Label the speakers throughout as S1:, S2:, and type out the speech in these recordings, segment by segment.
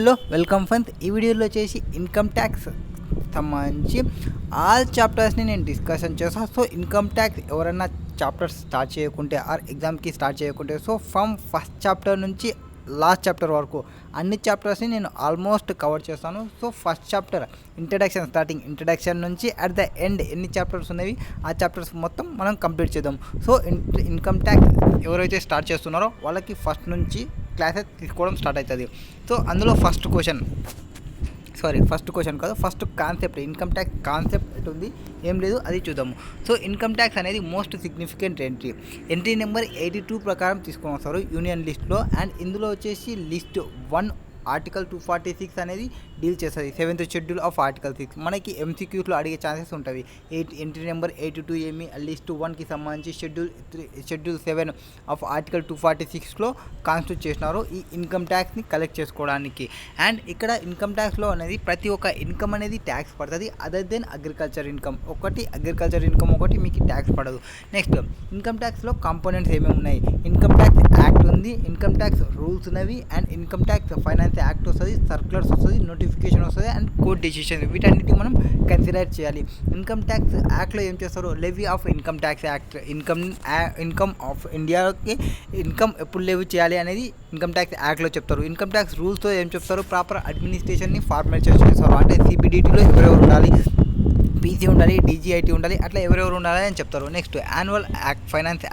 S1: Hello welcome friends. ఈ వీడియోలో వచ్చేసి ఇన్కమ్ ట్యాక్స్ సంబంధించి ఆల్ చాప్టర్స్ని నేను డిస్కషన్ చేస్తాను. సో ఇన్కమ్ ట్యాక్స్ ఎవరైనా చాప్టర్స్ స్టార్ట్ చేయకుంటే ఆర్ ఎగ్జామ్కి స్టార్ట్ చేయకుంటే సో ఫ్రమ్ ఫస్ట్ చాప్టర్ నుంచి లాస్ట్ చాప్టర్ వరకు అన్ని చాప్టర్స్ని నేను ఆల్మోస్ట్ కవర్ చేస్తాను. So first chapter introduction, starting introduction నుంచి అట్ ద ఎండ్ ఎన్ని చాప్టర్స్ ఉన్నవి ఆ చాప్టర్స్ మొత్తం మనం కంప్లీట్ చేద్దాం. సో ఇన్కమ్ ట్యాక్స్ ఎవరైతే స్టార్ట్ చేస్తున్నారో వాళ్ళకి ఫస్ట్ నుంచి క్లాసెస్ తీసుకోవడం స్టార్ట్ అవుతుంది. సో అందులో ఫస్ట్ క్వశ్చన్ కాదు, first concept, income tax concept ఎటుంది ఏం లేదు అది చూద్దాము. సో ఇన్కమ్ ట్యాక్స్ అనేది మోస్ట్ సిగ్నిఫికెంట్ ఎంట్రీ నెంబర్ 82 ప్రకారం తీసుకొని వస్తారు యూనియన్ లిస్ట్లో. అండ్ ఇందులో వచ్చేసి లిస్ట్ 1 ఆర్టికల్ 246 అనేది డీల్ చేస్తుంది. 7th షెడ్యూల్ ఆఫ్ ఆర్టికల్ 6 మనకి ఎంసీక్యూస్లో అడిగే ఛాన్సెస్ ఉంటుంది. ఎంట్రీ నెంబర్ 82 ఏమి లిస్ట్ 1కి సంబంధించి షెడ్యూల్ 7 ఆఫ్ ఆర్టికల్ 246లో కాన్స్టిట్యూట్ చేసినారు ఈ ఇన్కమ్ ట్యాక్స్ని కలెక్ట్ చేసుకోవడానికి. అండ్ ఇక్కడ ఇన్కమ్ ట్యాక్స్లో అనేది ప్రతి ఒక్క ఇన్కమ్ అనేది ట్యాక్స్ పడుతుంది other than agriculture income. Agriculture income ఒకటి మీకు ట్యాక్స్ పడదు. నెక్స్ట్ ఇన్కమ్ ట్యాక్స్లో కాంపోనెంట్స్ ఏమేమి ఉన్నాయి? ఇన్కమ్ ట్యాక్స్ యాక్ట్ ఉంది, ఇన్కమ్ ట్యాక్స్ రూల్స్ ఉన్నవి, and income tax finance act వస్తుంది, సర్క్యులర్స్ వస్తుంది, నోటిఫికేషన్ వస్తుంది, అండ్ కోర్ట్ డెసిషన్. వీటన్నిటిని మనం కన్సిడర్ చేయాలి. ఇన్కమ్ ట్యాక్స్ యాక్ట్లో ఏం చేస్తారు? Levy of income tax act, income of ఇండియాకి ఇన్కమ్ ఎప్పుడు లెవీ చేయాలి అనేది ఇన్కమ్ ట్యాక్స్ యాక్ట్లో చెప్తారు. ఇన్కమ్ ట్యాక్స్ రూల్స్తో ఏం చెప్తారు? ప్రాపర్ అడ్మినిస్ట్రేషన్ని ఫార్మేట్ చేస్తారు. అంటే సిబిడిటీలో ఎవరెవరు ఉండాలి, పీసీ ఉండాలి, డీజీఐటీ ఉండాలి, అట్లా ఎవరెవరు ఉండాలి అని చెప్తారు. నెక్స్ట్ యాన్యువల్ ఫైనాన్స్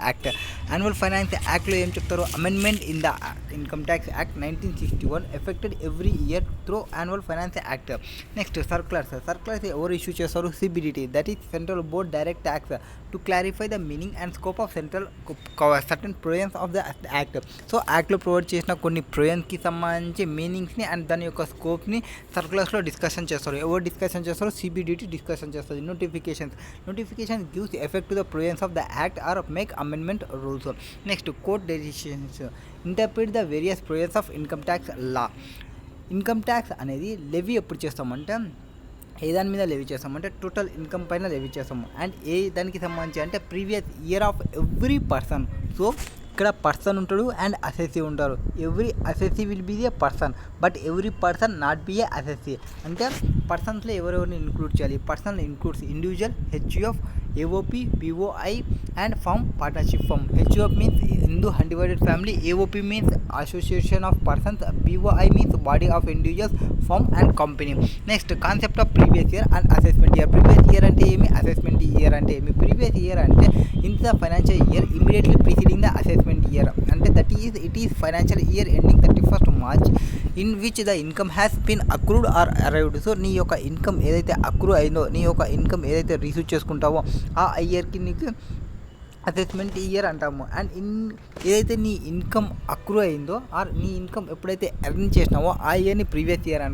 S1: యాక్ట్లో ఏం చెప్తారు? Amendment in the income tax act 1961 affected every year through annual finance act. Next circulars ఎవరు ఇష్యూ చేస్తారు? CBDT, that is central board direct tax to clarify the meaning and scope of certain provisions of the act. So యాక్ట్లో provide చేసిన కొన్ని ప్రొవిజన్స్కి సంబంధించి మీనింగ్స్ని and దాని యొక్క స్కోప్ని సర్క్యులర్స్లో discussion చేస్తారు. ఎవరు డిస్కషన్ చేస్తారు? సిబిడిటీ డిస్కషన్ చేస్తారు. Notification gives effect to the provisions of the act or make amendment rules. Next court decisions interpret the various provisions of income tax law. Income tax అనేది levy ఎప్పుడు చేస్తామంటే ఏ దాని మీద లెవీ చేస్తామంటే total income పైన levy చేస్తాము. And ఏ దానికి సంబంధించి అంటే previous year of every person. So ఇక్కడ పర్సన్ ఉంటాడు అండ్ అసెస్సీ ఉంటారు. Every assessee will be a person, but every person not be a assessee. అంటే పర్సన్స్లో ఎవరెవరిని ఇంక్లూడ్ చేయాలి? Person includes individual, HUF, AOP, POI and firm partnership firm. HUF means Hindu undivided family, AOP means association of persons, POI means body of individuals, firm and company. Next concept of previous year and assessment year. Previous year అంటే ఏమి, assessment year అంటే ఏమి? Previous year అంటే in the financial year immediately preceding the assessment year. అంటే it is financial year ending 31st March in which the income has been accrued or arrived. So నీ యొక్క income ఏదైతే accrue అయిందో, నీ యొక్క ఇన్కమ్ ఏదైతే receive చేసుకుంటావో ఆ ఇయర్కి నీకు అసెస్మెంట్ ఇయర్ అంటాము. అండ్ ఏదైతే నీ ఇన్కమ్ అక్రూ అయిందో ఆర్ నీ ఇన్కమ్ ఎప్పుడైతే ఎర్న్ చేసినావో ఆ ఇయర్ని ప్రీవియస్ ఇయర్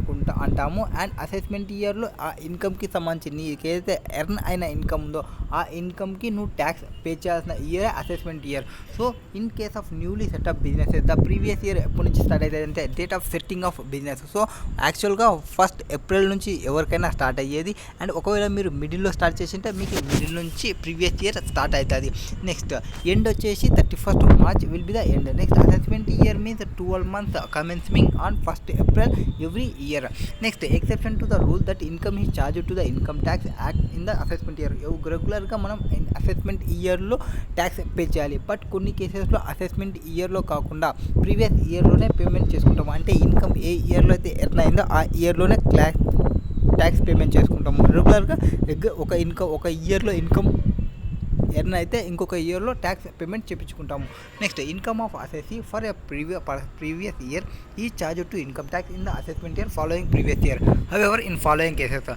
S1: అంటాము. అండ్ అసెస్మెంట్ ఇయర్లో ఆ ఇన్కమ్కి సంబంధించి నీకు ఏదైతే ఎర్న్ అయిన ఇన్కమ్ ఉందో ఆ ఇన్కమ్కి నువ్వు ట్యాక్స్ పే చేయాల్సిన ఇయరే assessment year. So in case of newly setup businesses the previous year ఎప్పటి నుంచి స్టార్ట్ అవుతుంది అంటే date of setting off business. So యాక్చువల్గా 1st April నుంచి ఎవరికైనా స్టార్ట్ అయ్యేది. అండ్ ఒకవేళ మీరు మిడిల్లో స్టార్ట్ చేసింటే మీకు మిడిల్ నుంచి ప్రీవియస్ ఇయర్ స్టార్ట్ అవుతుంది. నెక్స్ట్ ఎండ్ వచ్చేసి 31st March will be the end. Next assessment year means 12 months commencing on 1st April every year. Next exception to the rule that income is charge to the income tax act in the assessment year. రెగ్యులర్గా మనం assessment ఇయర్లో tax pay చేయాలి. But కొన్ని కేసెస్లో assessment ఇయర్లో కాకుండా previous ఇయర్లోనే payment చేసుకుంటాము. అంటే ఇన్కమ్ ఏ ఇయర్లో అయితే ఎర్న్ అయిందో ఆ ఇయర్లోనే ట్యాక్స్ పేమెంట్ చేసుకుంటాము. రెగ్యులర్గా ఒక ఇయర్లో ఇన్కమ్ ఎర్న్ అయితే ఇంకొక ఇయర్లో ట్యాక్స్ పేమెంట్ చేయించుకుంటాము. Next income of assessee for a previous year ఈ charge to income tax in the assessment year following previous year. However in following cases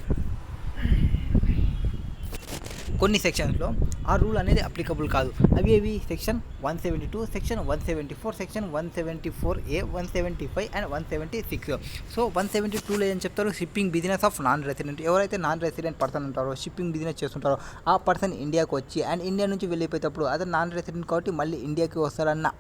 S1: కొన్ని సెక్షన్స్లో ఆ రూల్ అనేది అప్లికబుల్ కాదు. అవి section 172, section 174, section 174A, 175 and 176. So 172లో ఏం చెప్తారు? Shipping business of non resident. ఎవరైతే నాన్ రెసిడెంట్ పర్సన్ ఉంటారో, షిప్పింగ్ బిజినెస్ చేస్తుంటారో ఆ పర్సన్ ఇండియాకి వచ్చి అండ్ ఇండియా నుంచి వెళ్ళిపోయేటప్పుడు అదే నాన్ రెసిడెంట్ కాబట్టి మళ్ళీ ఇండియాకి వస్తారన్న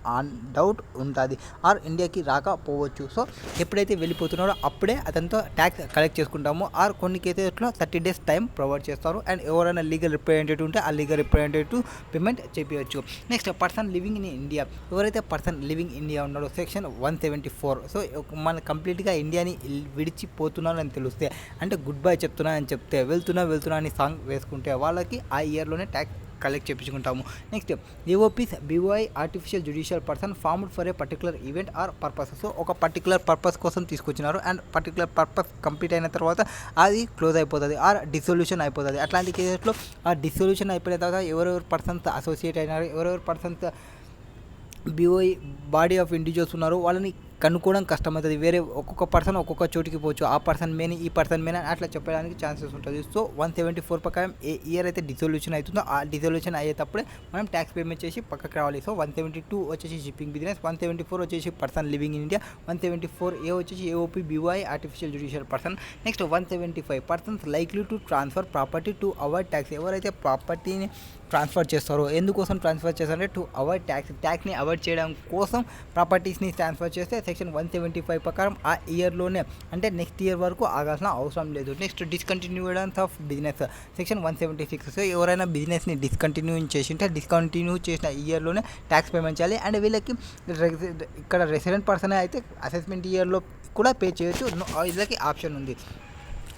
S1: డౌట్ ఉంటుంది ఆర్ ఇండియాకి రాకపోవచ్చు. సో ఎప్పుడైతే వెళ్ళిపోతున్నారో అప్పుడే అతనితో ట్యాక్స్ కలెక్ట్ చేసుకుంటాము. ఆర్ కొన్ని కేసెస్లో 30 days టైం ప్రొవైడ్ చేస్తారు. అండ్ ఎవరైనా లీగల్ రిప్రజెంటేటివ్ ఉంటే ఆ లీగల్ రిప్రజెంటేటివ్ పేమెంట్ చేపించవచ్చు. Next person living in India, ఎవరైతే పర్సన్ లివింగ్ ఇండియా ఉన్నాడో సెక్షన్ 174. సో మన కంప్లీట్గా ఇండియాని విడిచిపోతున్నారని తెలిస్తే, అంటే గుడ్ బై చెప్తున్నా అని చెప్తే వెళ్తున్నా అని సాంగ్ వేసుకుంటే వాళ్ళకి ఆ ఇయర్లోనే ట్యాక్స్ కలెక్ట్ చేయించుకుంటాము. Next AOPs BOI artificial judicial person formed for a particular event or purpose. So ఒక పర్టికులర్ పర్పస్ కోసం తీసుకొచ్చినారు అండ్ పర్టికులర్ పర్పస్ కంప్లీట్ అయిన తర్వాత అది క్లోజ్ అయిపోతుంది ఆర్ డిసొల్యూషన్ అయిపోతుంది. అట్లాంటి కేసెస్లో ఆ డిసొల్యూషన్ అయిపోయిన తర్వాత ఎవరెవరు పర్సన్స్ అసోసియేట్ అయినారు, ఎవరెవరు persons BOI body of individuals ఉన్నారు వాళ్ళని కనుక్కోవడం కష్టమవుతుంది. వేరే ఒక్కొక్క పర్సన్ ఒక్కొక్క చోటికి పోవచ్చు, ఆ పర్సన్ మేని ఈ పర్సన్ మేని అట్లా చెప్పడానికి ఛాన్సెస్ ఉంటుంది. సో 174 ప్రకారం ఏ ఇయర్ అయితే డిసొల్యూషన్ అవుతుందో ఆ డిసొల్యూషన్ అయ్యేటప్పుడే మనం ట్యాక్స్ పేమెంట్ చేసి పక్కకి రావాలి. సో 172 వచ్చేసి షిప్పింగ్ బిజినెస్, 174 వచ్చేసి person living in India, 174 A వచ్చేసి AOP BOI artificial judicial person. Next 175 persons likely to transfer property to avoid tax, ఎవరైతే ప్రాపర్టీని ట్రాన్స్ఫర్ చేస్తారో ఎందుకోసం ట్రాన్స్ఫర్ చేస్తారంటే టు అవాయిడ్ ట్యాక్స్ని అవాయిడ్ చేయడం కోసం ప్రాపర్టీస్ని ట్రాన్స్ఫర్ చేస్తే సెక్షన్ 175 ప్రకారం ఆ ఇయర్లోనే అంటే నెక్స్ట్ ఇయర్ వరకు ఆగాల్సిన అవసరం లేదు. Next discontinuance of business section 176. So ఎవరైనా బిజినెస్ని డిస్కంటిన్యూ చేసింటే డిస్కంటిన్యూ చేసిన ఇయర్లోనే ట్యాక్స్ పేమెంట్ చేయాలి. అండ్ వీళ్ళకి ఇక్కడ రెసిడెంట్ పర్సన్ అయితే అసెస్మెంట్ ఇయర్లో కూడా పే చేయొచ్చు, వీళ్ళకి ఆప్షన్ ఉంది.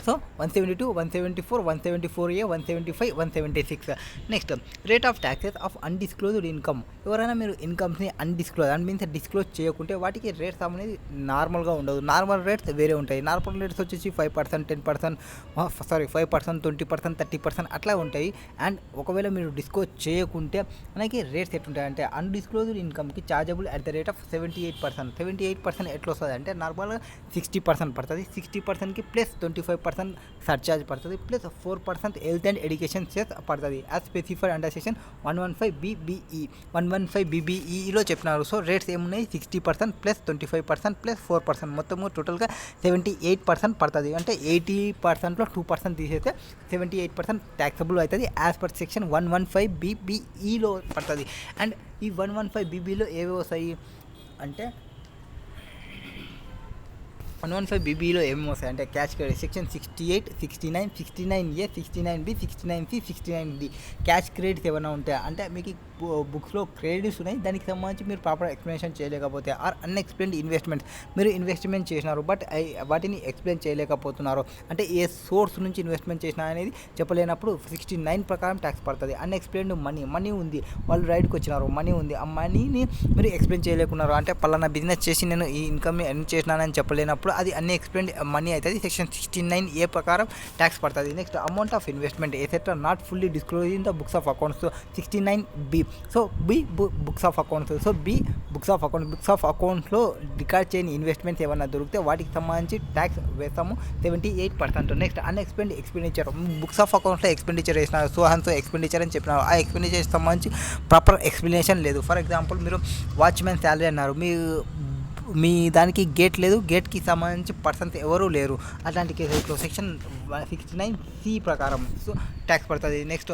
S1: So 172, 174, 174A, 175, 176. Next rate of taxes of undisclosed income, ఎవరైనా మీరు ఇన్కమ్స్ని అన్డిస్క్లోజ్ అండ్ మీన్స్ డిస్క్లోజ్ చేయకుంటే వాటికి రేట్స్ అనేది నార్మల్గా ఉండదు. నార్మల్ రేట్స్ వేరే ఉంటాయి. నార్మల్ రేట్స్ వచ్చేసి 5%, 10%, 5%, 20%, 30% అట్లా ఉంటాయి. అండ్ ఒకవేళ మీరు డిస్క్లోజ్ చేయకుంటే మనకి రేట్స్ ఎట్లుంటాయంటే అన్డిస్క్లోజ్డ్ ఇన్కమ్కి chargeable at the rate of 78%. 78% ఎట్లా వస్తుంది అంటే నార్మల్గా 60% పడుతుంది. 60%కి ప్లస్ 25% సర్చార్జ్ పడుతుంది, plus 4% health and education cess పడుతుంది as specified under section 115BBE. 115BBEలో చెప్పినారు. సో రేట్స్ ఏమున్నాయి 60% ప్లస్ 25% ప్లస్ 4%, మొత్తము టోటల్గా 78% పడుతుంది. అంటే 80%లో 2% తీసేస్తే 78% ట్యాక్సబుల్ అవుతుంది యాజ్ పర్ సెక్షన్ 115BBEలో పడుతుంది. అండ్ ఈ 115BBలో ఏవో వస్తాయి అంటే 115BBలో ఏమేమి వస్తాయి అంటే cash credit section 68, 69, 69A, 69B, 69C, 69D cash credits ఏమైనా ఉంటాయి అంటే మీకు బుక్స్లో క్రెడిట్స్ ఉన్నాయి, దానికి సంబంధించి మీరు ప్రాపర్ ఎక్స్ప్లెనేషన్ చేయలేకపోతే ఆర్ అన్ఎక్స్ప్లెయిన్డ్ ఇన్వెస్ట్మెంట్స్, మీరు ఇన్వెస్ట్మెంట్ చేసినారు బట్ వాటిని ఎక్స్ప్లెయిన్ చేయలేకపోతున్నారు అంటే ఏ సోర్స్ నుంచి ఇన్వెస్ట్మెంట్ చేసినా అనేది చెప్పలేనప్పుడు 69 ప్రకారం ట్యాక్స్ పడుతుంది. అన్ఎక్స్ప్లెయిన్డ్ మనీ ఉంది, వాళ్ళు రైడ్కి వచ్చినారు, మనీ ఉంది, ఆ మనీని మీరు ఎక్స్ప్లెయిన్ చేయలేకున్నారు అంటే పలానా బిజినెస్ చేసి నేను ఈ ఇన్కమ్ని ఎర్న్ చేసినానని చెప్పలేనప్పుడు అది అన్ఎక్స్ప్లెయిన్డ్ మనీ అవుతుంది. సెక్షన్ 69A ప్రకారం ట్యాక్స్ పడుతుంది. Next amount of investment etcetera not fully disclose in the books of accounts 69B. So B books of accounts. So B books of అకౌంట్స్లో రికార్డ్ చేయని investments ఏమైనా దొరికితే వాటికి సంబంధించి ట్యాక్స్ వేస్తాము 78%. Next unexplained expenditure, books of అకౌంట్స్లో expenditure వేసినారు, so expenditure అని చెప్పినారు, ఆ ఎక్స్పెండిచర్ సంబంధించి ప్రాపర్ ఎక్స్ప్లెనేషన్ లేదు. ఫర్ ఎగ్జాంపుల్ మీరు వాచ్మెన్ శాలరీ అన్నారు, మీ దానికి గేట్ లేదు, గేట్కి సంబంధించి పర్సన్స్ ఎవరూ లేరు, అట్లాంటి కేసులో సెక్షన్ 69C ప్రకారం సో ట్యాక్స్ పడుతుంది. నెక్స్ట్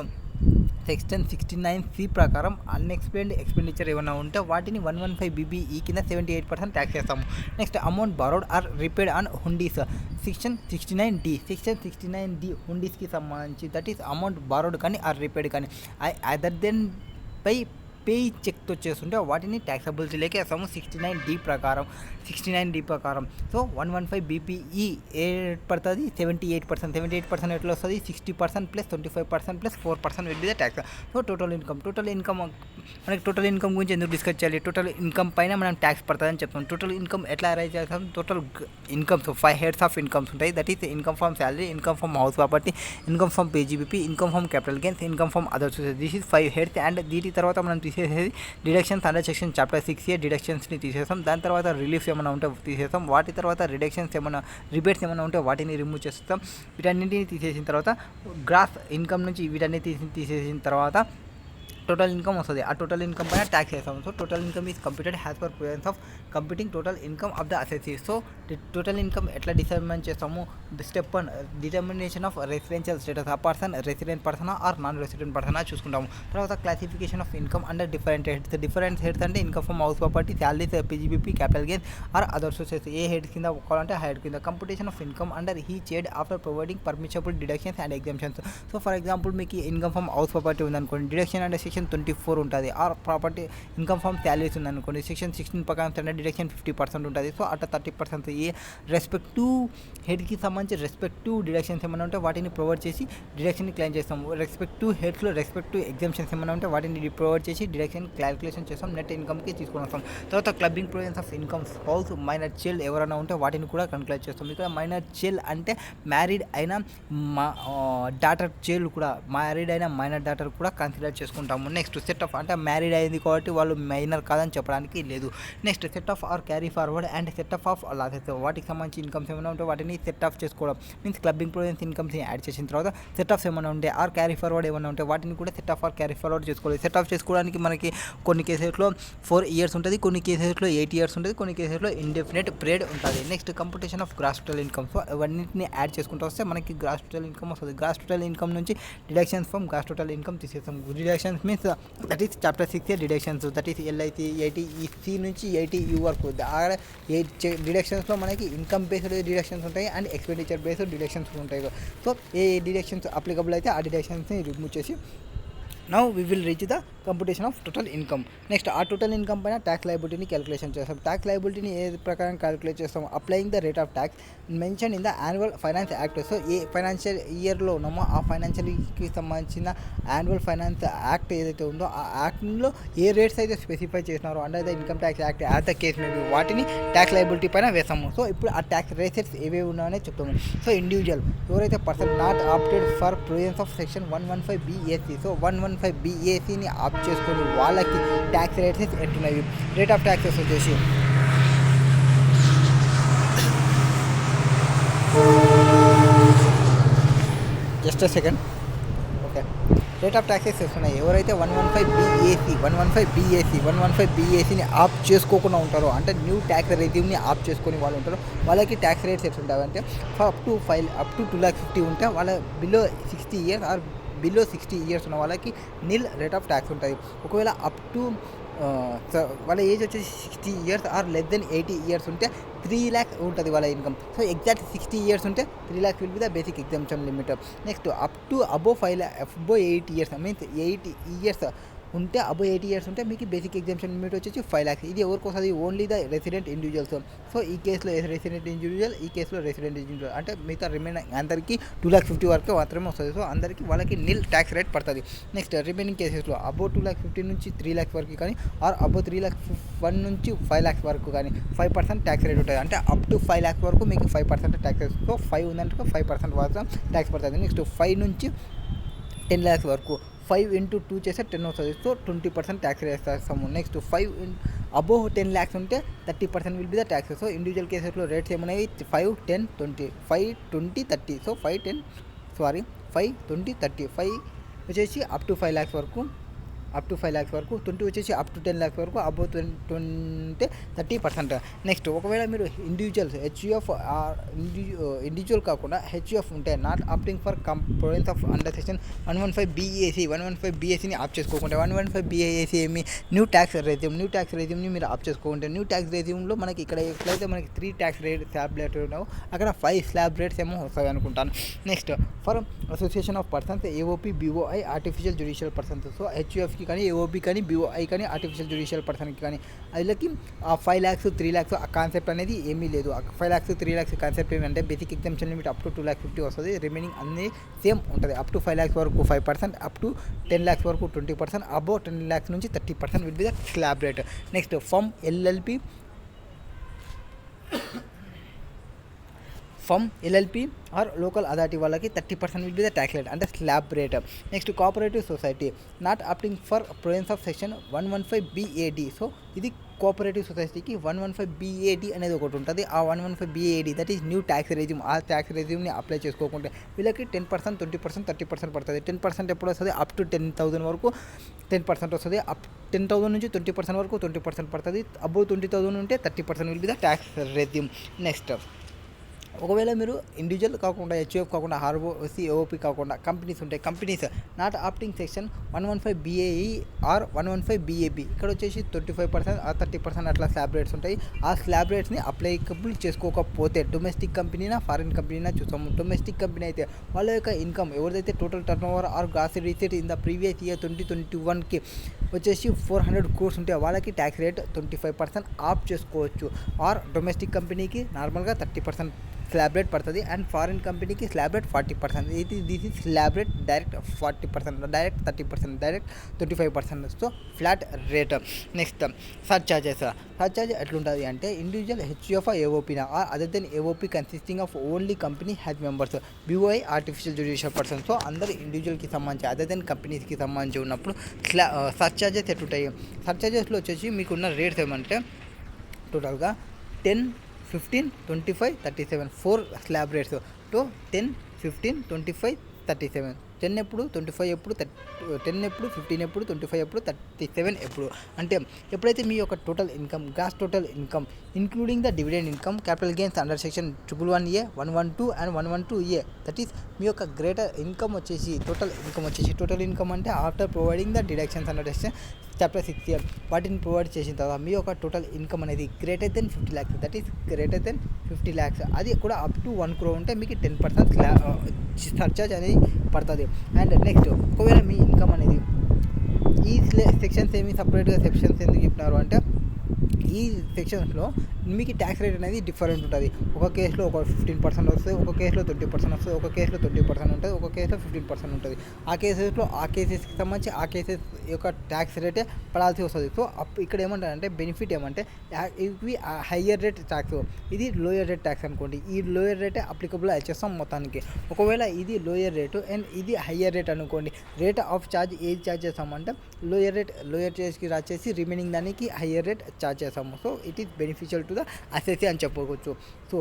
S1: సెక్షన్ 69C ప్రకారం అన్ఎక్స్ప్లెయిన్డ్ ఎక్స్పెండిచర్ ఏమైనా ఉంటే వాటిని 115BBE కింద 78% ట్యాక్స్ చేస్తాము. Next amount borrowed or repaid on hundis section 69D. Section 69D హుండీస్కి సంబంధించి దట్ ఈస్ అమౌంట్ బారోడ్ కానీ ఆర్ రిపేడ్ కానీ అదర్ దెన్ పే చెక్తో చేస్తుంటే వాటిని ట్యాక్సబుల్స్ లేకేస్తాము 69D ప్రకారం. సో 115BBE ఏ పడుతుంది 78%. 78% ఎట్లా వస్తుంది 60% plus 25% plus 4% will be the tax. So total income మనకి టోటల్ ఇన్కమ్ గురించి ఎందుకు డిస్కస్ చేయాలి, టోటల్ ఇన్కమ్ పైన మనం ట్యాక్స్ పడుతుందని చెప్తాం. టోటల్ ఇన్కమ్ ఎట్లా అరైజ్ చేస్తాం, total incomes 5 heads of incomes ఉంటాయి. That is income from salary, income from house property, income from PGBP, income from capital gains, income from other sources. This is 5 heads. And దీని తర్వాత మనం తీసేసేది deductions under section chapter 6A డిడక్షన్స్ని తీసేస్తాం. దాని తర్వాత reliefs ఏమైనా ఉంటే తీసేస్తాం. వాటి తర్వాత రిడక్షన్స్ ఏమైనా రిబేట్స్ ఏమైనా ఉంటే వాటిని రిమూవ్ చేస్తాం. వీటన్నింటిని తీసేసిన తర్వాత గ్రాస్ ఇన్కమ్ నుంచి వీటన్నిటి తీసేసిన తర్వాత టోటల్ ఇన్కమ్ వస్తుంది. ఆ టోటల్ ఇన్కమ్ పైన ట్యాక్స్ వేస్తాము. So total income is computed has per preference of computing total income of the assets. So total income ఎట్లా డిటర్మిన్ చేస్తాము? Step 1 determination of residential status. ఆ పర్సన్ రెసిడెంట్ పర్సనా or non resident పర్సనా చూసుకుంటాము. తర్వాత classification of income under different heads. Different heads అంటే income from house property, salaries, PGBP, capital gains or other sources. ఏ head కింద కావాలంటే ఆ హెడ్ కింద. Computation of income under each head after providing permissible deductions and exemptions. So for example మీకు income from house property ఉందనుకోండి, deduction అంటే section 24 ఉంటుంది. Are property income from salaries ఉందనుకోండి, సెక్షన్ 16 ప్రకారం డిడక్షన్ 50% ఉంటుంది. సో అట్లా 30% ఏ రెస్పెక్టివ్ హెడ్కి సంబంధించి రెస్పెక్టివ్ డిడక్షన్స్ ఏమైనా ఉంటే వాటిని ప్రొవైడ్ చేసి డిడక్షన్ని క్లెయిమ్ చేస్తాము. రెస్పెక్టివ్ హెడ్స్లో రెస్పెక్టివ్ ఎగ్జామ్షన్స్ ఏమైనా ఉంటే వాటిని ప్రొవైడ్ చేసి డిడక్షన్ క్యాలిక్యులేషన్ చేస్తాం, నెట్ ఇన్కమ్కి తీసుకొని వస్తాం. తర్వాత clubbing provisions of income, spouse, minor child ఎవరైనా ఉంటే వాటిని కూడా కన్క్లూడ్ చేస్తాం. ఇక్కడ మైనర్ చైల్డ్ అంటే మ్యారీడ్ అయిన డాటర్ చైల్డ్ కూడా, మ్యారీడ్ అయిన మైనర్ డాటర్ కూడా కన్సిడర్ చేసుకుంటాము. నెక్స్ట్ సెట్ ఆఫ్ అంటే మ్యారీడ్ అయింది కాబట్టి వాళ్ళు మైనర్ కాదని చెప్పడానికి లేదు. Next set off or carry forward and set of losses. వాటికి సంబంధించి ఇన్కమ్స్ ఏమైనా ఉంటే వాటిని సెట్ ఆఫ్ చేసుకోవడం means clubbing provisions incomes add చేసిన తర్వాత సెట్ ఆఫ్స్ ఏమైనా ఉంటే ఆర్ క్యారీ ఫార్వర్డ్ ఏమైనా ఉంటే వాటిని కూడా set off or carry forward చేసుకోవాలి. సెట్ ఆఫ్ చేసుకోవడానికి మనకి కొన్ని కేసెస్లో 4 years ఉంటుంది, కొన్ని కేసెస్లో 8 years ఉంటుంది, కొన్ని కేసెస్లో ఇండెఫినెట్ పీరియడ్ ఉంటుంది. Next computation of gross total income. So అవన్నింటిని యాడ్ చేసుకుంటూ వస్తే మనకి గ్రాస్ టోటల్ ఇన్కమ్ వస్తుంది. గ్రాస్ టోటల్ ఇన్కమ్ నుంచి deductions from gross total income తీసేస్తాం. Deductions means that is chapter 6 deductions, that is LIC 80 నుంచి 80U వరకు. డిడక్షన్స్లో మనకి ఇన్కమ్ బేస్డ్ డిడక్షన్స్ ఉంటాయి అండ్ ఎక్స్పెండిచర్ బేస్డ్ డిడక్షన్స్ ఉంటాయి. సో ఏ డిడక్షన్స్ అప్లికబుల్ అయితే ఆ డిడక్షన్స్ని రిమూవ్ చేసి now we will reach the computation of total income. Next ఆ టోటల్ ఇన్కమ్ పైన ట్యాక్స్ లయబిలిటీని క్యాలిక్యులేషన్ చేస్తాం. ట్యాక్స్ లయబిలిటీని ఏ ప్రకారం క్యాలిక్యులేట్ చేస్తాం? Applying the rate of tax mention in the annual finance act. So A financial ఇయర్లో ఉన్నామో ఆ ఫైనాన్షియల్కి సంబంధించిన యాన్యువల్ ఫైనాన్స్ యాక్ట్ ఏదైతే ఉందో ఆ యాక్ట్లో ఏ రేట్స్ అయితే స్పెసిఫై చేసినారో under the income tax act as the case may be వాటిని ట్యాక్స్ లయబిలిటీ పైన వేస్తాము. సో ఇప్పుడు ఆ ట్యాక్స్ రేసెస్ ఏవేవి ఉన్నాయని చెప్తాము. సో ఇండివిజువల్ ఎవరైతే person not opted for provisions of section 115BAC. So 115BACని ఆప్ చేసుకొని వాళ్ళకి ట్యాక్స్ రేట్స్ ఎట్టున్నాయి. రేట్ ఆఫ్ ట్యాక్సెస్ వచ్చేసి just second okay. Rate of taxes వస్తున్నాయి. ఎవరైతే 115BACని ఆప్ చేసుకోకుండా ఉంటారో అంటే న్యూ ట్యాక్స్ రెజ్యూమ్ని ఆప్ చేసుకొని వాళ్ళు ఉంటారో వాళ్ళకి ట్యాక్స్ రేట్స్ ఎట్లా ఉంటాయి అంటే అప్ టు 2,50,000 ఉంటే వాళ్ళ below 60 years or below 60 years ఉన్న వాళ్ళకి నిల్ రేట్ ఆఫ్ ట్యాక్స్ ఉంటుంది. ఒకవేళ అప్ టు వాళ్ళ ఏజ్ వచ్చేసి 60 years or less than 80 years ఉంటే 3 lakhs ఉంటుంది వాళ్ళ ఇన్కమ్. సో ఎగ్జాక్ట్ 60 years ఉంటే 3 lakhs will be the basic exemption limit. Next up to above 8 years means 8 years ఉంటే అబోవ్ 80 years ఉంటే మీకు బేసిక్ ఎగ్జామ్షన్ లిమిట్ వచ్చేసి 5 lakhs. ఇది ఎవరికి వస్తుంది? Only the resident individuals. So ఈ కేసులో రెసిడెంట్ ఇండివిజువల్, ఈ కేసులో రెసిడెంట్ ఇండివిజువల్ అంటే మిగతా రిమైనింగ్ అందరికీ 2,50,000 వరకు మాత్రమే వస్తుంది. సో అందరికీ వాళ్ళకి నిల్ ట్యాక్స్ రేట్ పడుతుంది. నెక్స్ట్ రిమైనింగ్ కేసెస్లో అబోవ్ 2,50,000 నుంచి 3 lakhs వరకు కానీ ఆర్ అబోవ్ 3,01,000 నుంచి 5 lakhs వరకు కానీ 5% ట్యాక్స్ రేట్ ఉంటుంది. అంటే అప్ టు 5 lakhs వరకు మీకు 5% ట్యాక్స్. సో 5 ఉందంటే 5% మాత్రం ట్యాక్స్ పడుతుంది. నెక్స్ట్ 5 నుంచి 10 lakhs వరకు 5 into 2 చేస్తే 10 వస్తుంది. సో 20% ట్యాక్స్ వేస్తాము. నెక్స్ట్ 5 అబోవ్ 10 lakhs ఉంటే 30% will be the tax. So individual కేసెస్లో రేట్స్ ఏమన్నాయి? 5, 10, 20, 5, 20, 30. సో 5, 20, 30. 5 వచ్చేసి అప్ టు 5 lakhs వరకు, అప్ టు 5 lakhs వరకు, 20 వచ్చేసి అప్ టు 10 lakhs వరకు, అబోవ్ 20 30%. నెక్స్ట్ ఒకవేళ మీరు ఇండివిజువల్స్ ఇండివిజువల్ కాకుండా HUF ఉంటే not opting for compliance of under section 115BACని ఆప్ చేసుకోకుండా 115BAC ఏమి న్యూ ట్యాక్స్ రెజ్యూమ్ని మీరు ఆప్ చేసుకోకుంటే న్యూ ట్యాక్స్ రెజ్యూమ్లో మనకి ఇక్కడ ఎట్లయితే మనకి 3 ట్యాక్స్ రేట్ స్లాబ్ రేట్ ఉన్నావు అక్కడ 5 స్లాబ్ రేట్స్ ఏమో వస్తాయి అనుకుంటాను. Next for association of persons AOP BOI artificial judicial persons. So HUF కానీ AOP కానీ BOI కానీ ఆర్టిఫిషియల్ జ్యుడిషియల్ పర్సన్కి కానీ వీళ్ళకి ఆ 5 lakhs 3 lakhs ఆ కాన్సెప్ట్ అనేది ఏమీ లేదు. 5 lakhs 3 lakhs కాన్సెప్ట్ ఏమంటే basic exemption limit up to 2,50,000 వస్తుంది. రిమైనింగ్ అన్నీ సేమ్ ఉంటుంది. అప్ టు 5 lakhs వరకు 5%, అప్ టు 10 lakhs వరకు 20%, అబోవ్ 10 lakhs నుంచి 30% will be the slab rate. Next firm LLP or local authority వాళ్ళకి 30% will be the tax rate అంటే slab rate. Next cooperative society not opting for provisions of section 115BAD. So ఇది cooperative సొసైటీకి 115BAD అనేది ఒకటి ఉంటుంది. ఆ 115BAD that is new tax regime. ఆ tax రెజ్యూమ్ని అప్లై చేసుకోకుంటే వీళ్ళకి 10%, 20%, 30% పడుతుంది. 10% ఎప్పుడు వస్తుంది? అప్ టు 10,000 వరకు 10% వస్తుంది. అప్ 10,000 నుంచి 20% వరకు 20% పడుతుంది. అబౌవ్ 20,000 ఉంటే 30% will be the tax regime. Next, ఒకవేళ మీరు ఇండివిజువల్ కాకుండా హెచ్యుఎఫ్ కాకుండా ఆర్ఓసి ఏఓపి కాకుండా కంపెనీస్ ఉంటాయి. Companies not opting section 115BAE or 115BAB ఇక్కడ వచ్చేసి 25% ఆ 30% అట్లా స్లాబ్ రేట్స్ ఉంటాయి. ఆ స్లాబ్ రేట్స్ని అప్లైకబుల్ చేసుకోకపోతే డొమెస్టిక్ కంపెనీనా ఫారిన్ కంపెనీనా చూసాము. డొమెస్టిక్ కంపెనీ అయితే వాళ్ళ యొక్క ఇన్కమ్ ఎవరిదైతే total turnover or gross receipt in the previous year 2021కి వచ్చేసి 400 crores ఉంటే వాళ్ళకి ట్యాక్స్ రేట్ 25% ఆఫ్ చేసుకోవచ్చు. ఆర్ డొమెస్టిక్ కంపెనీకి నార్మల్గా 30% స్లాబ్ రేట్ పడుతుంది అండ్ ఫారిన్ కంపెనీకి slab rate 40%. This is slab rate direct 40%, direct 30%, direct 25%. So flat rate. Next, surcharges. Surcharge ఎట్లుంటుంది అంటే ఇండివిజువల్ హెచ్యుఎఫ్ ఏఓపీనా or other than AOP consisting of only company has members BOI artificial judicial person. So అందరు ఇండివిజువల్కి సంబంధించి other then కంపెనీస్కి సంబంధించి ఉన్నప్పుడు surcharges ఎట్లుంటాయి? సర్చార్జెస్లో వచ్చేసి మీకున్న రేట్స్ ఏమంటే టోటల్గా 10, 15, 25, 37 4 స్లాబ్ రేట్స్. టు 10, 15, 25, 37. 10 ఎప్పుడు, 25 ఎప్పుడు, 10 ఎప్పుడు, 15 ఎప్పుడు, 25 ఎప్పుడు, 37 ఎప్పుడు. అంటే ఎప్పుడైతే మీ యొక్క total income, gross total income including the dividend income, capital gains under section 111A, 112 and 112A that is మీ యొక్క గ్రేటర్ ఇన్కమ్ వచ్చేసి టోటల్ ఇన్కమ్ అంటే after providing the deductions under section chapter 6 వాటిని ప్రొవైడ్ చేసిన తర్వాత మీ యొక్క టోటల్ ఇన్కమ్ అనేది greater than 50 lakhs that is greater than 50 lakhs అది కూడా అప్ టు 1 crore ఉంటే మీకు 10% సర్చార్జ్ అనేది పడుతుంది. అండ్ నెక్స్ట్, ఒకవేళ మీ ఇన్కమ్ అనేది ఈ సెక్షన్స్ ఏమి సపరేట్గా సెక్షన్స్ ఎందుకు చెప్పినారు అంటే ఈ సెక్షన్స్లో మీకు ట్యాక్స్ రేట్ అనేది డిఫరెంట్ ఉంటుంది. ఒక కేసులో ఒక 15% వస్తుంది, ఒక కేసులో 20% వస్తుంది, ఒక కేసులో 20% ఉంటుంది, ఒక కేసులో 15% ఉంటుంది. ఆ కేసెస్కి సంబంధించి ఆ కేసెస్ యొక్క ట్యాక్స్ రేటే పడాల్సి వస్తుంది. సో ఇక్కడ ఏమంటారంటే బెనిఫిట్ ఏమంటే ఇవి హయ్యర్ రేట్ ట్యాక్స్, ఇది లోయర్ రేట్ ట్యాక్స్ అనుకోండి. ఈ లోయర్ రేటే అప్లికబుల్ చేస్తాం మొత్తానికి. ఒకవేళ ఇది లోయర్ రేటు అండ్ ఇది హయ్యర్ రేట్ అనుకోండి, రేట్ ఆఫ్ ఛార్జ్ ఏది ఛార్జ్ చేస్తామంటే లోయర్ రేట్కి రాచేసి రిమైనింగ్ దానికి హయ్యర్ రేట్ ఛార్జ్ చేస్తాము. So it is beneficial to the assessee అని చెప్పుకోవచ్చు. సో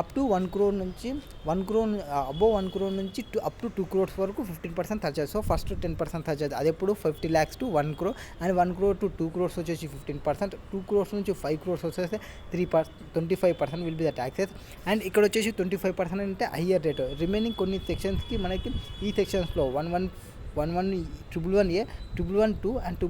S1: అప్ టు 1 crore నుంచి అబోవ్ 1 crore నుంచి అప్ టు 2 crores వరకు 15% సర్చార్జ్. సో ఫస్ట్ 10% సర్చార్జ్, అది ఎప్పుడు 50 lakhs to 1 crore and 1 crore to 2 crores వచ్చేసి 15%, 2 crores నుంచి 5 crores వచ్చేసి 25% will be the taxes. And ఇక్కడ వచ్చేసి 25% అంటే హయ్యర్ రేట్. రిమైనింగ్ కొన్ని సెక్షన్స్కి మనకి ఈ సెక్షన్స్లో 111A, 112 అండ్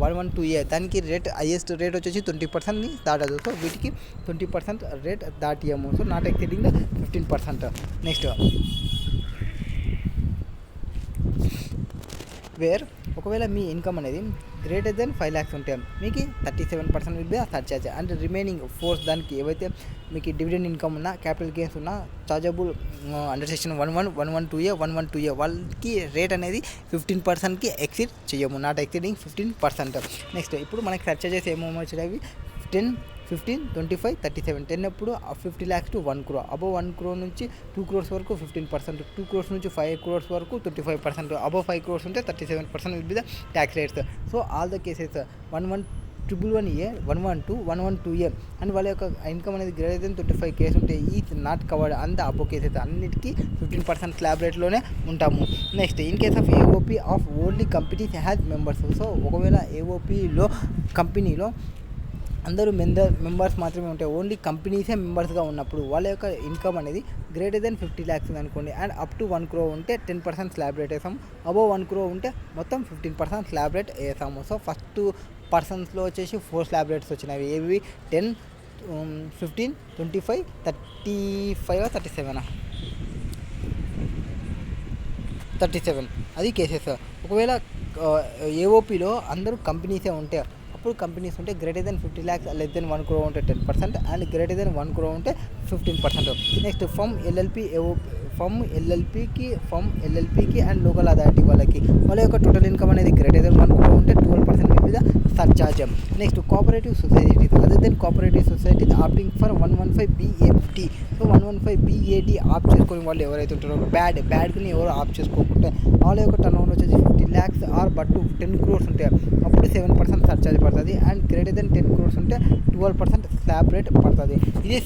S1: 112A దానికి రేట్ హైయెస్ట్ రేట్ వచ్చేసి 20%ని దాటదు. సో వీటికి 20% రేట్ దాటియము. So not exceeding the 15%. Next, where ఒకవేళ మీ ఇన్కమ్ అనేది గ్రేటర్ దెన్ 5 lakhs ఉంటే మీకు 37% విల్ బి ఆ సర్చార్జ్. అండ్ రిమైనింగ్ ఫోర్స్ దానికి ఏవైతే మీకు డివిడెండ్ ఇన్కమ్ ఉన్నా, క్యాపిటల్ గెయిన్స్ ఉన్నా, chargeable under section 11, 112A, 112A వాళ్ళకి రేట్ అనేది 15%కి ఎక్సీడ్ చేయము, నాట్ ఎక్సీడింగ్ 15%. నెక్స్ట్, ఇప్పుడు మనకి సర్చార్జెస్ ఏమేమి వచ్చాయి? 10, 15, 25, 37. 10 ఎప్పుడు 50 lakhs to 1 crore. Above 1 crore నుంచి 2 crores వరకు 15%, 2 crores నుంచి 5 crores వరకు 25%, అబోవ్ 5 crores ఉంటే 37% will be the tax rates. So all the cases 111A, 112, 112A and వాళ్ళ యొక్క ఇన్కమ్ అనేది గ్రేటర్ దెన్ 25 కేసు ఉంటే ఈ not covered and above cases అన్నిటికీ 15% స్లాబ్ రేట్లోనే ఉంటాము. Next, in case of AOP of only companies has members. So ఒకవేళ ఏఓపీలో కంపెనీలో అందరూ మెంబర్స్ మాత్రమే ఉంటాయి, ఓన్లీ కంపెనీసే మెంబర్స్గా ఉన్నప్పుడు వాళ్ళ యొక్క ఇన్కమ్ అనేది గ్రేటర్ దెన్ 50 lakhs అనుకోండి అండ్ అప్ టు 1 crore ఉంటే 10% స్లాబ్ రేట్ వేసాము. అబోవ్ 1 crore ఉంటే మొత్తం 15% స్లాబ్ రేట్ వేసాము. సో ఫస్ట్ పర్సన్స్లో వచ్చేసి 4 స్లాబ్ రేట్స్ వచ్చినవి. ఏవి? 10, 15, 25, 35, 37 అది కేసెస్. ఒకవేళ ఏఓపీలో అందరూ కంపెనీసే ఉంటే అప్పుడు కంపెనీస్ ఉంటే greater than 50 lakhs, less than 1 crore ఉంటే 10% అండ్ గ్రేటర్ దెన్ 1 crore ఉంటే 15%. నెక్స్ట్, ఎల్ఎల్పికి అండ్ లోకల్ అథారిటీ వాళ్ళ యొక్క టోటల్ ఇన్కమ్ అనేది గ్రేటర్ దెన్ 1 crore ఉంటే 12% will be the surcharge. Next cooperative societies other then cooperative societies opting for 115 BAT. So 115 BAT ఆప్ చేసుకునే వాళ్ళు ఎవరైతే ఉంటారో బ్యాడ్ని ఎవరు ఆప్ చేసుకోకుంటే వాళ్ళ యొక్క టర్న్ ఓవర్ వచ్చేసి 50 lakhs ఆర్ బట్ 10 crores ఉంటే అప్పుడు 7% సర్చార్జ్ పడుతుంది. అండ్ గ్రేటర్ దెన్ 10 crores ఉంటే 12% స్లాబ్ రేట్ పడుతుంది. ఇది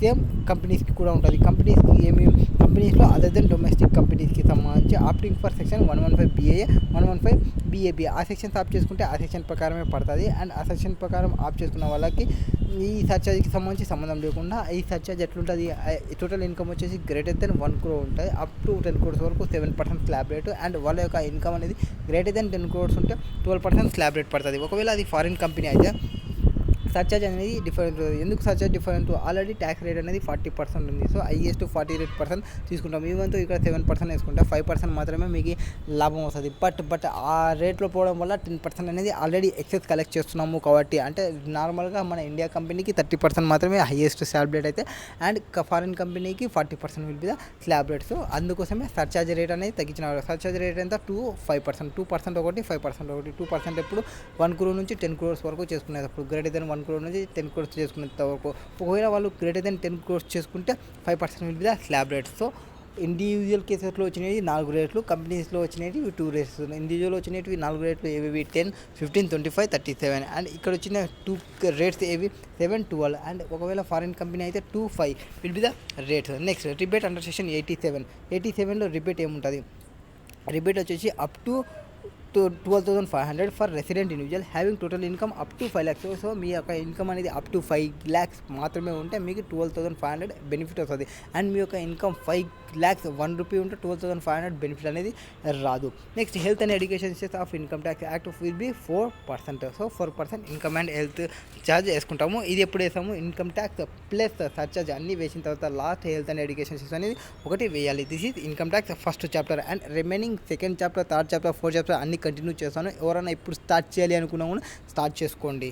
S1: సేమ్ కంపెనీస్కి కూడా ఉంటుంది. కంపెనీస్లో అదర్ దెన్ డొమెస్టిక్ కంపెనీస్కి సంబంధించి opting for section 115 BAA 115 BAB ఆ సెక్షన్స్ ఆప్ చేసుకుంటే ఆ సెక్షన్ ప్రకారమే పడుతుంది. అండ్ ఆ సెక్షన్ ప్రకారం ఆప్ చేసుకున్న వాళ్ళకి ఈ సర్చార్జ్కి సంబంధించి సంబంధం లేకుండా ఈ సర్చార్జ్ ఎట్లుంటుంది, టోటల్ ఇన్కమ్ వచ్చేసి గ్రేటర్ దెన్ 1 crore ఉంటుంది. అప్ టు 10 crores వరకు 7% స్లాబ్ రేటు. అండ్ వాళ్ళ యొక్క ఇన్కమ్ అనేది గ్రేటర్ దెన్ 10 crores ఉంటే 12% స్లాబ్ రేట్ పడుతుంది. ఒకవేళ అది ఫారిన్ కంపెనీ అయితే సర్చార్జ్ అనేది డిఫరెంట్. ఎందుకు surcharge different? Already tax rate అనేది 40% ఉంది. సో హైయెస్ట్ 48% తీసుకుంటాం. ఈవెంతో ఇక్కడ 7% వేసుకుంటే 5% మాత్రమే మీకు లాభం వస్తుంది. బట్ ఆ రేట్లో పోవడం వల్ల 10% అనేది ఆల్రెడీ ఎక్సెస్ కలెక్ట్ చేస్తున్నాము కాబట్టి, అంటే నార్మల్గా మన ఇండియా కంపెనీకి 30% మాత్రమే హైయెస్ట్ స్లాబ్ రేట్ అయితే అండ్ ఫారిన్ కంపెనీకి 40% will be the slab rate. So అందుకోసమే సర్చార్జ్ రేట్ అనేది తగ్గించిన. సర్చార్జ్ రేట్ ఎంత 2% ఒకటి 5% ఒకటి. 2% ఎప్పుడు 1 crore నుంచి 10 crores వరకు చేసుకునేటప్పుడు, గ్రేటర్ దెన్ 1 crore నుంచి 10 crores చేసుకునేంత వరకు. ఒకవేళ వాళ్ళు గ్రేటర్ దెన్ 10 crores చేసుకుంటే 5% will be the slab rate. So individual కేసెస్లో వచ్చినవి 4 రేట్లు, కంపెనీస్లో వచ్చినవి 2 రేట్స్. ఇండివిజువల్ వచ్చినవి 4 రేట్లు ఏవి 10, 15, 25, 37. అండ్ ఇక్కడ వచ్చిన 2 రేట్స్ ఏవి 7, 12. అండ్ ఒకవేళ ఫారిన్ కంపెనీ అయితే 2, 5 will be the rates. Next rebate under section 87లో రిబేట్ ఏముంటుంది? రిబేట్ వచ్చేసి up to 12,500 for resident individual having total income up to 5 lakhs. So మీ యొక్క ఇన్కమ్ అనేది అప్ టు 5 lakhs మాత్రమే ఉంటే మీకు 12,500 బెనిఫిట్ వస్తుంది. అండ్ మీ యొక్క ఇన్కమ్ 5 lakhs 1 rupee ఉంటే 12,500 బెనిఫిట్ అనేది రాదు. Next health and education cess of income tax act will be 4%. So 4% income and health charge వేసుకుంటాము. ఇది ఎప్పుడు వేసాము? ఇన్కమ్ ట్యాక్స్ ప్లస్ సర్చార్జ్ అన్నీ వేసిన తర్వాత last health and education cess అనేది ఒకటి వేయాలి. This is income tax first chapter. And remaining second chapter, third chapter, fourth chapter అన్ని కంటిన్యూ చేస్తాను. ఎవరైనా ఇప్పుడు స్టార్ట్ చేయాలి అనుకున్నా కూడా స్టార్ట్ చేసుకోండి.